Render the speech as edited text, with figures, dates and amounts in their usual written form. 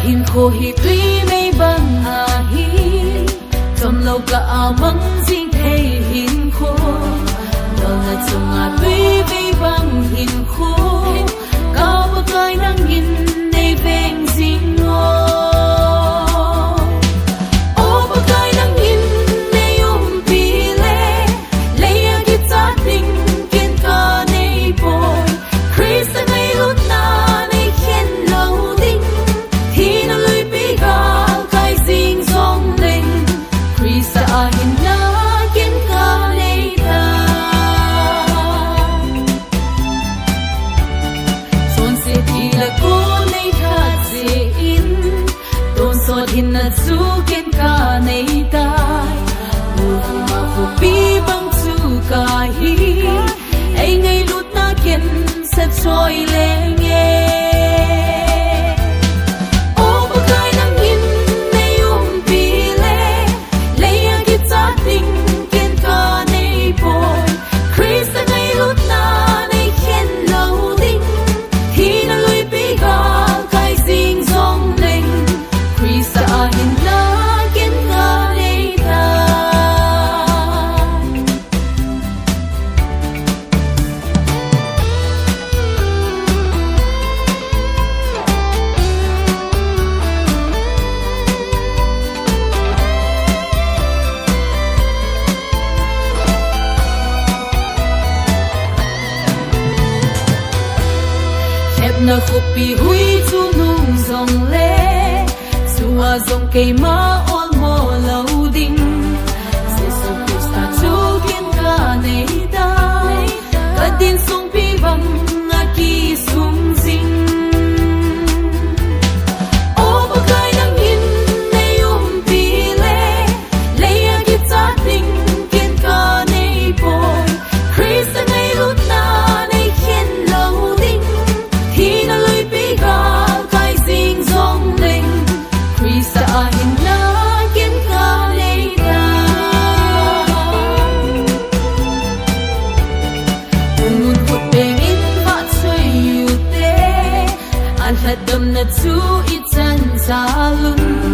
hin khô hi tuy mây băng hi trong lâu cả măng dinh thế hin khô đó là trong tuy mây băng hin khô cao bậc ai nắng nhìn đây ven dinh ngô hin na chu ken ka nei tai ma fu pi bang chu ka hi ai ngai lut na ken sa choi le nge o ba kai nang hin nei pi le le ya ki ta ting ken ka nei boy chris ngai lut na nei ken lo ding hi na lui pi ga kai sing song leng chris hin na ken ka nei ta na khopi hui chu nung zong le chua zong cây ma ol mo lâu ding Jesus Christa chu kien ka nei ta ka din sung pi bang nga ki sung sing o ba kai nang hin nei pi le le ya ki ta ding kien ka nei boy Chris nei lut na nei kien lo ding thi na lui pi ga kai sing zong leng Chris hin na ken ka nei ta mun phut beng in va chui yu te an hadam na chu i chan cha lun